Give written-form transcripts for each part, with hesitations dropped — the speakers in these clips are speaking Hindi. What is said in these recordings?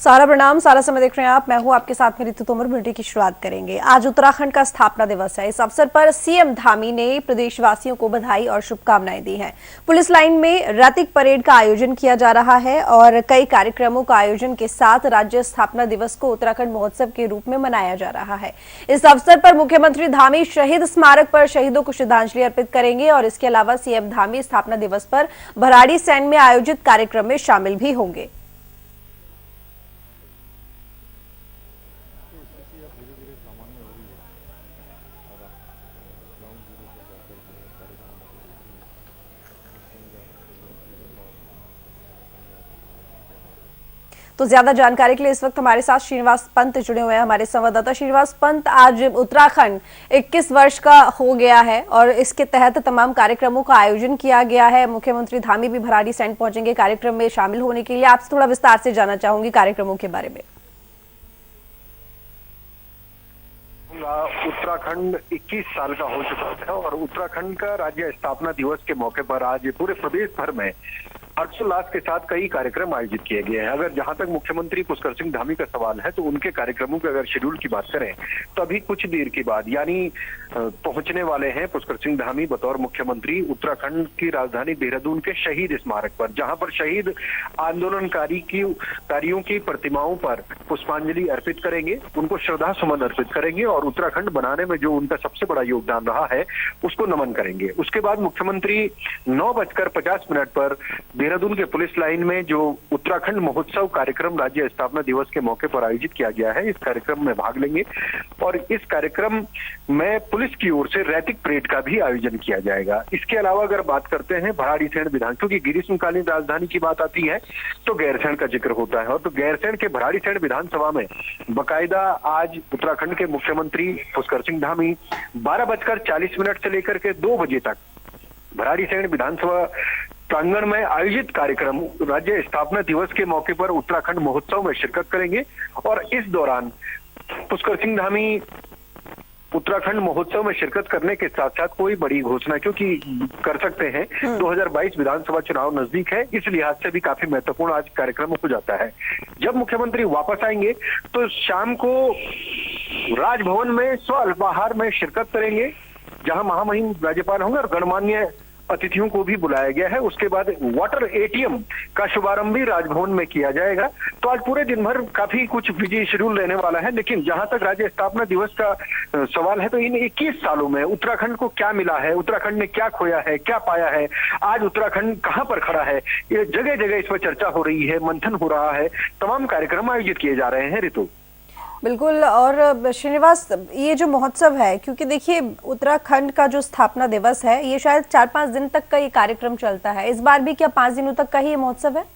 सारा प्रणाम, सारा समय देख रहे हैं आप। मैं हूं आपके साथ में ऋतु तोमर। बुलेटिन की शुरुआत करेंगे। आज उत्तराखंड का स्थापना दिवस है। इस अवसर पर सीएम धामी ने प्रदेशवासियों को बधाई और शुभकामनाएं दी हैं। पुलिस लाइन में रैतिक परेड का आयोजन किया जा रहा है और कई कार्यक्रमों का आयोजन के साथ राज्य स्थापना दिवस को उत्तराखंड महोत्सव के रूप में मनाया जा रहा है। इस अवसर पर मुख्यमंत्री धामी शहीद स्मारक पर शहीदों को श्रद्धांजलि अर्पित करेंगे और इसके अलावा सीएम धामी स्थापना दिवस पर भराड़ीसैंण में आयोजित कार्यक्रम में शामिल भी होंगे। तो ज्यादा जानकारी के लिए इस वक्त हमारे साथ श्रीनिवास पंत जुड़े हुए हैं, हमारे संवाददाता। श्रीनिवास पंत, आज उत्तराखंड 21 वर्ष का हो गया है और इसके तहत तमाम कार्यक्रमों का आयोजन किया गया है। मुख्यमंत्री धामी भी भराड़ीसैंण पहुंचेंगे कार्यक्रम में शामिल होने के लिए। आपसे थोड़ा विस्तार से जानना चाहूंगी कार्यक्रमों के बारे में। उत्तराखंड 21 साल का हो चुका है और उत्तराखंड का राज्य स्थापना दिवस के मौके पर आज पूरे प्रदेश भर में हर्षोल्लास के साथ कई कार्यक्रम आयोजित किए गए हैं। अगर जहां तक मुख्यमंत्री पुष्कर सिंह धामी का सवाल है तो उनके कार्यक्रमों के अगर शेड्यूल की बात करें तो अभी कुछ देर के बाद यानी पहुंचने वाले हैं पुष्कर सिंह धामी बतौर मुख्यमंत्री उत्तराखंड की राजधानी देहरादून के शहीद स्मारक पर, जहां पर शहीद आंदोलनकारियों की प्रतिमाओं पर पुष्पांजलि अर्पित करेंगे, उनको श्रद्धा सुमन अर्पित करेंगे और उत्तराखंड बनाने में जो उनका सबसे बड़ा योगदान रहा है उसको नमन करेंगे। उसके बाद मुख्यमंत्री 9:50 पर देहरादून के पुलिस लाइन में जो उत्तराखंड महोत्सव कार्यक्रम राज्य स्थापना दिवस के मौके पर आयोजित किया गया है, इस कार्यक्रम में भाग लेंगे और इस कार्यक्रम में पुलिस की ओर से रैतिक परेड का भी आयोजन किया जाएगा। इसके अलावा अगर बात करते हैं भराड़ीसैंण विधान, क्योंकि ग्रीष्मकालीन राजधानी की बात आती है तो गैरसैंण का जिक्र होता है और तो गैरसैंण के भराड़ीसैंण विधानसभा में बाकायदा आज उत्तराखंड के मुख्यमंत्री पुष्कर सिंह धामी 12:40 से लेकर के 2 बजे तक भराड़ीसैंण विधानसभा प्रांगण में आयोजित कार्यक्रम राज्य स्थापना दिवस के मौके पर उत्तराखंड महोत्सव में शिरकत करेंगे और इस दौरान पुष्कर सिंह धामी उत्तराखंड महोत्सव में शिरकत करने के साथ साथ कोई बड़ी घोषणा क्योंकि कर सकते हैं 2022 विधानसभा चुनाव नजदीक है, इस लिहाज से भी काफी महत्वपूर्ण आज कार्यक्रम हो जाता है। जब मुख्यमंत्री वापस आएंगे तो शाम को राजभवन में स्व अल्पाहार में शिरकत करेंगे, जहां महामहिम राज्यपाल होंगे और गणमान्य अतिथियों को भी बुलाया गया है। उसके बाद वाटर एटीएम का शुभारंभ भी राजभवन में किया जाएगा। तो आज पूरे दिन भर काफी कुछ बिजी शेड्यूल रहने वाला है, लेकिन जहां तक राज्य स्थापना दिवस का सवाल है तो इन 21 सालों में उत्तराखंड को क्या मिला है, उत्तराखंड ने क्या खोया है, क्या पाया है, आज उत्तराखंड कहां पर खड़ा है, ये जगह जगह इस पर चर्चा हो रही है, मंथन हो रहा है, तमाम कार्यक्रम आयोजित किए जा रहे हैं। ऋतु बिल्कुल। और श्रीनिवास, ये जो महोत्सव है, क्योंकि देखिए उत्तराखंड का जो स्थापना दिवस है ये शायद 4-5 दिन तक का ये कार्यक्रम चलता है, इस बार भी क्या 5 दिनों तक का ही ये महोत्सव है?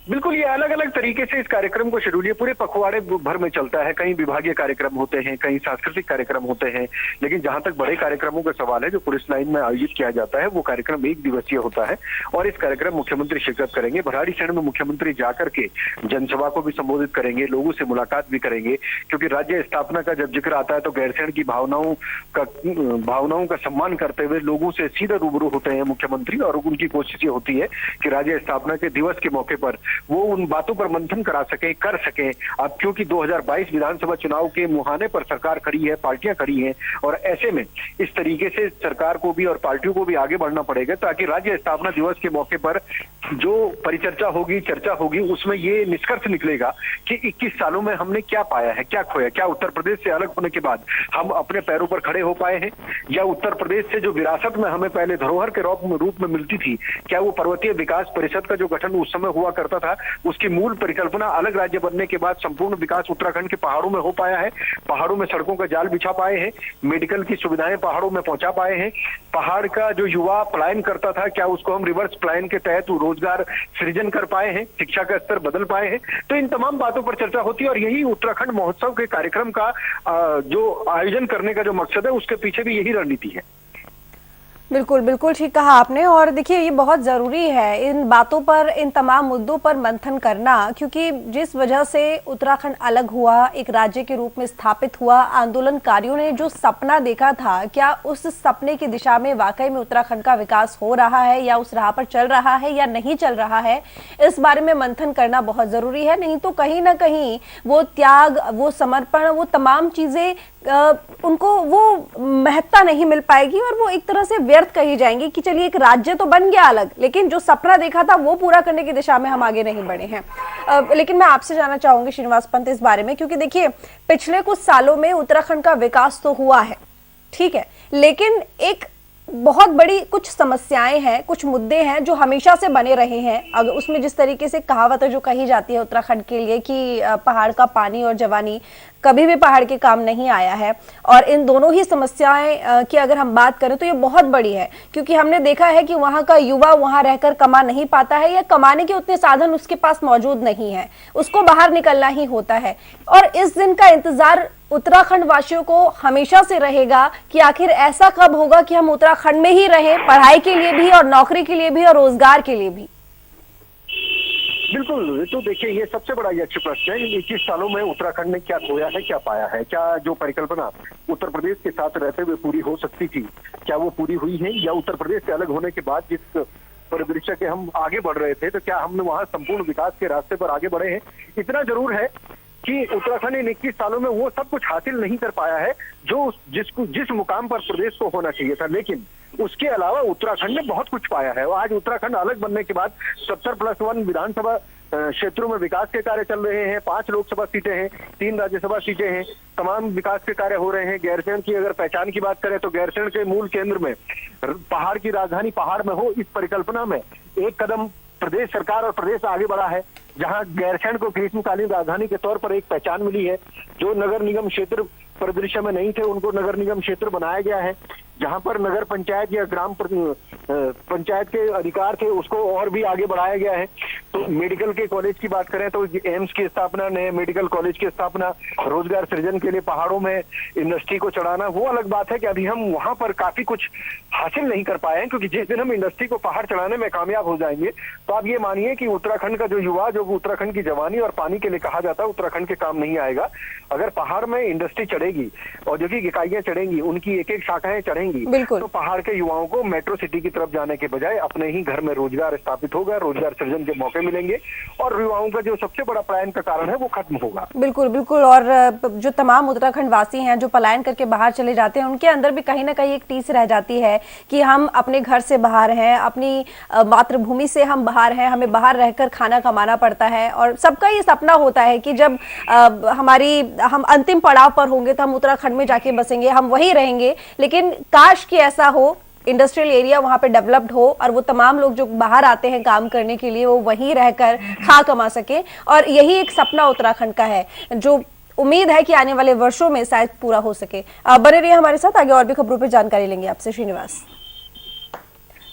बिल्कुल, ये अलग अलग तरीके से इस कार्यक्रम को शेड्यूल ये पूरे पखवाड़े भर में चलता है। कहीं विभागीय कार्यक्रम होते हैं, कहीं सांस्कृतिक कार्यक्रम होते हैं, लेकिन जहां तक बड़े कार्यक्रमों का सवाल है जो पुलिस लाइन में आयोजित किया जाता है वो कार्यक्रम 1 दिवसीय होता है और इस कार्यक्रम मुख्यमंत्री शिरकत करेंगे। भराड़ीसैंण में मुख्यमंत्री जाकर के जनसभा को भी संबोधित करेंगे, लोगों से मुलाकात भी करेंगे, क्योंकि राज्य स्थापना का जब जिक्र आता है तो गैरसैंण की भावनाओं का सम्मान करते हुए लोगों से सीधे रूबरू होते हैं मुख्यमंत्री और उनकी कोशिश ये होती है कि राज्य स्थापना के दिवस के मौके पर वो उन बातों पर मंथन कर सके। अब क्योंकि 2022 विधानसभा चुनाव के मुहाने पर सरकार खड़ी है, पार्टियां खड़ी हैं और ऐसे में इस तरीके से सरकार को भी और पार्टियों को भी आगे बढ़ना पड़ेगा ताकि राज्य स्थापना दिवस के मौके पर जो परिचर्चा होगी, चर्चा होगी, उसमें ये निष्कर्ष निकलेगा कि 21 सालों में हमने क्या पाया है, क्या खोया, क्या उत्तर प्रदेश से अलग होने के बाद हम अपने पैरों पर खड़े हो पाए हैं, या उत्तर प्रदेश से जो विरासत में हमें पहले धरोहर के रूप में मिलती थी, क्या वो पर्वतीय विकास परिषद का जो गठन उस समय हुआ करता था उसकी मूल परिकल्पना अलग राज्य बनने के बाद संपूर्ण विकास उत्तराखंड के पहाड़ों में हो पाया है, पहाड़ों में सड़कों का जाल बिछा पाए हैं, मेडिकल की सुविधाएं पहाड़ों में पहुंचा पाए हैं, पहाड़ का जो युवा पलायन करता था क्या उसको हम रिवर्स पलायन के तहत रोजगार सृजन कर पाए हैं, शिक्षा का स्तर बदल पाए हैं। तो इन तमाम बातों पर चर्चा होती है और यही उत्तराखंड महोत्सव के कार्यक्रम का जो आयोजन करने का जो मकसद है उसके पीछे भी यही रणनीति है। बिल्कुल बिल्कुल ठीक कहा आपने। और देखिए ये बहुत ज़रूरी है इन बातों पर, इन तमाम मुद्दों पर मंथन करना, क्योंकि जिस वजह से उत्तराखंड अलग हुआ, एक राज्य के रूप में स्थापित हुआ, आंदोलनकारियों ने जो सपना देखा था, क्या उस सपने की दिशा में वाकई में उत्तराखंड का विकास हो रहा है या उस राह पर चल रहा है या नहीं चल रहा है, इस बारे में मंथन करना बहुत ज़रूरी है। नहीं तो कहीं ना कहीं वो त्याग, वो समर्पण, वो तमाम चीज़ें उनको वो महत्ता नहीं मिल पाएगी और वो एक तरह से व्यर्थ कही जाएंगी कि चलिए एक राज्य तो बन गया अलग, लेकिन जो सपना देखा था वो पूरा करने की दिशा में हम आगे नहीं बढ़े हैं। लेकिन मैं आपसे जानना चाहूंगी श्रीनिवास पंत इस बारे में, क्योंकि देखिए पिछले कुछ सालों में उत्तराखंड का विकास तो हुआ है, ठीक है, लेकिन एक बहुत बड़ी कुछ समस्याएं हैं, कुछ मुद्दे हैं जो हमेशा से बने रहे हैं। अगर उसमें जिस तरीके से कहावत जो कही जाती है उत्तराखंड के लिए कि पहाड़ का पानी और जवानी कभी भी पहाड़ के काम नहीं आया है, और इन दोनों ही समस्याएं की अगर हम बात करें तो ये बहुत बड़ी है, क्योंकि हमने देखा है कि वहां का युवा वहां रहकर कमा नहीं पाता है या कमाने के उतने साधन उसके पास मौजूद नहीं है, उसको बाहर निकलना ही होता है। और इस दिन का इंतजार उत्तराखंड वासियों को हमेशा से रहेगा कि आखिर ऐसा कब होगा कि हम उत्तराखंड में ही रहें, पढ़ाई के लिए भी और नौकरी के लिए भी और रोजगार के लिए भी। बिल्कुल, तो देखिए ये सबसे बड़ा ये अच्छी प्रश्न है। 21 सालों में उत्तराखंड ने क्या खोया है, क्या पाया है, क्या जो परिकल्पना उत्तर प्रदेश के साथ रहते हुए पूरी हो सकती थी, क्या वो पूरी हुई है, या उत्तर प्रदेश से अलग होने के बाद जिस परिदृश्य के हम आगे बढ़ रहे थे, तो क्या हमने वहां संपूर्ण विकास के रास्ते पर आगे बढ़े हैं। इतना जरूर है कि उत्तराखंड इन 21 सालों में वो सब कुछ हासिल नहीं कर पाया है जो जिस मुकाम पर प्रदेश को होना चाहिए था, लेकिन उसके अलावा उत्तराखंड ने बहुत कुछ पाया है। और आज उत्तराखंड अलग बनने के बाद 70+1 विधानसभा क्षेत्रों में विकास के कार्य चल रहे हैं, 5 लोकसभा सीटें हैं, 3 राज्यसभा सीटें हैं, तमाम विकास के कार्य हो रहे हैं। गैरसैंण की अगर पहचान की बात करें तो गैरसैंण के मूल केंद्र में पहाड़ की राजधानी पहाड़ में हो, इस परिकल्पना में एक कदम प्रदेश सरकार और प्रदेश आगे बढ़ा है, जहां गैरसैंण को ग्रीष्मकालीन राजधानी के तौर पर एक पहचान मिली है। जो नगर निगम क्षेत्र परिदृश्य में नहीं थे उनको नगर निगम क्षेत्र बनाया गया है। जहां पर नगर पंचायत या ग्राम पंचायत के अधिकार थे उसको और भी आगे बढ़ाया गया है। तो मेडिकल के कॉलेज की बात करें तो एम्स की स्थापना, नए मेडिकल कॉलेज की स्थापना, रोजगार सृजन के लिए पहाड़ों में इंडस्ट्री को चढ़ाना, वो अलग बात है कि अभी हम वहां पर काफी कुछ हासिल नहीं कर पाए हैं, क्योंकि जिस दिन हम इंडस्ट्री को पहाड़ चढ़ाने में कामयाब हो जाएंगे तो आप ये मानिए कि उत्तराखंड का जो युवा, जो उत्तराखंड की जवानी और पानी के लिए कहा जाता है, उत्तराखंड के काम नहीं आएगा। अगर पहाड़ में इंडस्ट्री चढ़ेगी, औद्योगिक इकाइयां चढ़ेंगी, उनकी एक एक शाखाएं चढ़ेंगी, तो पहाड़ के युवाओं को मेट्रो सिटी की तरफ जाने के बजाय अपने ही घर में रोजगार स्थापित होगा, रोजगार सृजन के मौके मिलेंगे और युवाओं का जो सबसे बड़ा पलायन का कारण है वो खत्म होगा। बिल्कुल बिल्कुल। और जो तमाम उत्तराखंड वासी हैं जो पलायन करके बाहर चले जाते हैं, उनके अंदर भी कहीं ना कहीं एक टीस रह जाती है कि हम अपने घर से बाहर हैं, अपनी मातृभूमि से हम बाहर हैं, हमें बाहर रहकर खाना कमाना पड़ता है। और सबका ये सपना होता है कि जब हम अंतिम पड़ाव पर होंगे तो हम उत्तराखंड में जाके बसेंगे, हम वहीं रहेंगे। लेकिन काश कि ऐसा हो, इंडस्ट्रियल एरिया वहां पे डेवलप्ड हो और वो तमाम लोग जो बाहर आते हैं काम करने के लिए वो वहीं रहकर खा कमा सके। और यही एक सपना उत्तराखंड का है जो उम्मीद है कि आने वाले वर्षों में शायद पूरा हो सके। बने रहिए हमारे साथ, आगे और भी खबरों पर जानकारी लेंगे आपसे श्रीनिवास।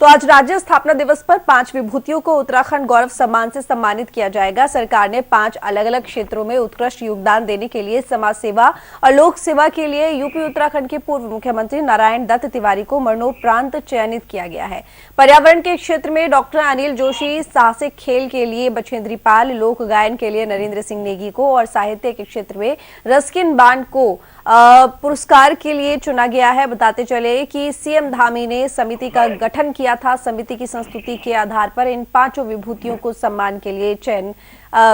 तो आज राज्य स्थापना दिवस पर 5 विभूतियों को उत्तराखंड गौरव सम्मान से सम्मानित किया जाएगा। सरकार ने 5 अलग अलग क्षेत्रों में उत्कृष्ट योगदान देने के लिए समाज सेवा और लोक सेवा के लिए यूपी उत्तराखंड के पूर्व मुख्यमंत्री नारायण दत्त तिवारी को मरणोपरांत चयनित किया गया है। पर्यावरण के क्षेत्र में डॉक्टर अनिल जोशी, साहसिक खेल के लिए बछेंद्री पाल, लोक गायन के लिए नरेंद्र सिंह नेगी को और साहित्य के क्षेत्र में रस्किन बांड को पुरस्कार के लिए चुना गया है। बताते चले कि सीएम धामी ने समिति का गठन किया था। समिति की संस्तुति के आधार पर इन 5 विभूतियों को सम्मान के लिए चयन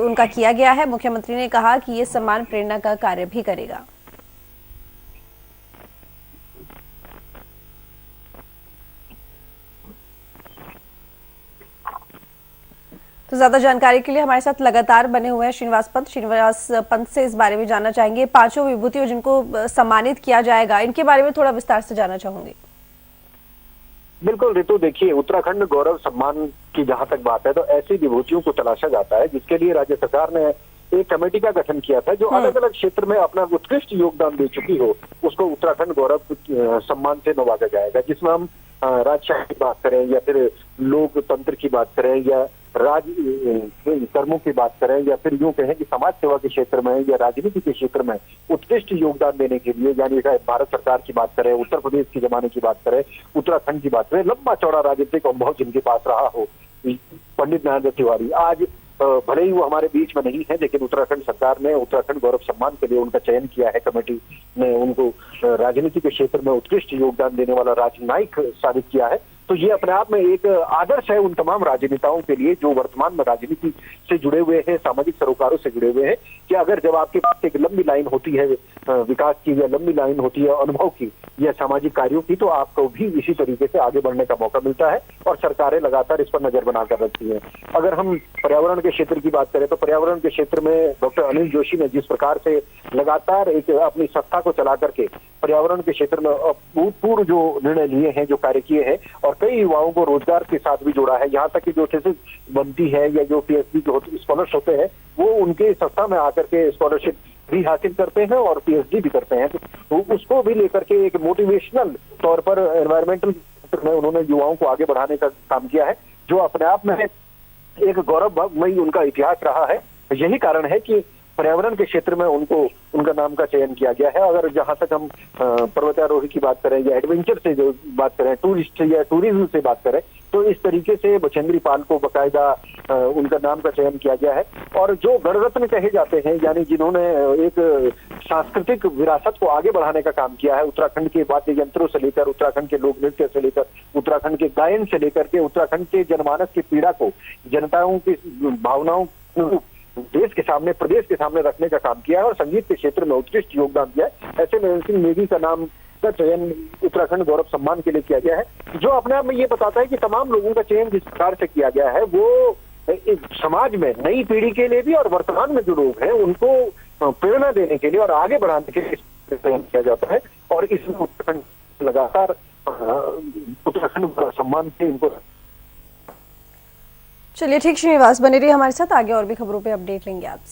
उनका किया गया है। मुख्यमंत्री ने कहा कि ये सम्मान प्रेरणा का कार्य भी करेगा। तो ज्यादा जानकारी के लिए हमारे साथ लगातार बने हुए हैं श्रीनिवास पंत। श्रीनिवास पंत से इस बारे में जानना चाहेंगे, 5 विभूतियों जिनको सम्मानित किया जाएगा, इनके बारे में थोड़ा विस्तार से जानना चाहूंगी। बिल्कुल ऋतु, देखिए उत्तराखंड गौरव सम्मान की जहां तक बात है तो ऐसी विभूतियों को तलाशा जाता है जिसके लिए राज्य सरकार ने एक कमेटी का गठन किया था जो अलग अलग क्षेत्र में अपना उत्कृष्ट योगदान दे चुकी हो, उसको उत्तराखंड गौरव सम्मान से नवाजा जाएगा। जिसमें हम राजशाही की बात करें या फिर लोकतंत्र की बात करें या कर्मों की बात करें या फिर यूं कहें कि समाज सेवा के क्षेत्र में या राजनीति के क्षेत्र में उत्कृष्ट योगदान देने के लिए, यानी भारत सरकार की बात करें, उत्तर प्रदेश के जमाने की बात करें, उत्तराखंड की बात करें, लंबा चौड़ा राजनीतिक अनुभव जिनके पास रहा हो, पंडित नरेंद्र तिवारी आज भले ही वो हमारे बीच में नहीं है, लेकिन उत्तराखंड सरकार ने उत्तराखंड गौरव सम्मान के लिए उनका चयन किया है। कमेटी ने उनको राजनीति के क्षेत्र में उत्कृष्ट योगदान देने वाला राजनायक साबित किया है। तो ये अपने आप में एक आदर्श है उन तमाम राजनेताओं के लिए जो वर्तमान में राजनीति से जुड़े हुए हैं, सामाजिक सरोकारों से जुड़े हुए हैं, कि अगर जब आपके पास एक लंबी लाइन होती है विकास की, या लंबी लाइन होती है अनुभव की या सामाजिक कार्यों की, तो आपको भी इसी तरीके से आगे बढ़ने का मौका मिलता है और सरकारें लगातार इस पर नजर बनाकर रखती है। अगर हम पर्यावरण के क्षेत्र की बात करें तो पर्यावरण के क्षेत्र में डॉक्टर अनिल जोशी ने जिस प्रकार से लगातार एक अपनी संस्था को चला करके पर्यावरण के क्षेत्र में भूतपूर्व जो निर्णय लिए हैं, जो कार्य किए हैं, और कई युवाओं को रोजगार के साथ भी जोड़ा है। यहाँ तक कि जो थीसिस बनती है या जो पीएचडी जो स्कॉलर्स होते हैं, वो उनके संस्था में आकर के स्कॉलरशिप भी हासिल करते हैं और पीएचडी भी करते हैं। तो उसको भी लेकर के एक मोटिवेशनल तौर पर एनवायरमेंटल क्षेत्र में उन्होंने युवाओं को आगे बढ़ाने का काम किया है, जो अपने आप में एक गौरवमयी उनका इतिहास रहा है। यही कारण है कि पर्यावरण के क्षेत्र में उनका नाम का चयन किया गया है। अगर जहां तक हम पर्वतारोही की बात करें या एडवेंचर से जो बात करें, टूरिस्ट या टूरिज्म से बात करें, तो इस तरीके से बचेंद्री पाल को बाकायदा उनका नाम का चयन किया गया है। और जो गणरत्न कहे जाते हैं, यानी जिन्होंने एक सांस्कृतिक विरासत को आगे बढ़ाने का काम किया है, उत्तराखंड के वाद्य यंत्रों से लेकर, उत्तराखंड के लोक नृत्य से लेकर, उत्तराखंड के गायन से लेकर के उत्तराखंड के जनमानस की पीड़ा को, जनताओं की भावनाओं को देश के सामने, प्रदेश के सामने रखने का काम किया है और संगीत के क्षेत्र में उत्कृष्ट योगदान दिया है। ऐसे में नरेंद्र सिंह नेगी का नाम का चयन उत्तराखंड गौरव सम्मान के लिए किया गया है, जो अपने आप में ये बताता है कि तमाम लोगों का चयन जिस प्रकार से किया गया है वो समाज में नई पीढ़ी के लिए भी और वर्तमान में जो लोग हैं उनको प्रेरणा देने के लिए और आगे बढ़ाने के लिए चयन किया जाता है। और इसमें उत्तराखंड लगातार उत्तराखंड गौरव सम्मान से इनको। चलिए ठीक, श्रीनिवास बने रहिए हमारे साथ, आगे और भी खबरों पे अपडेट लेंगे आपसे।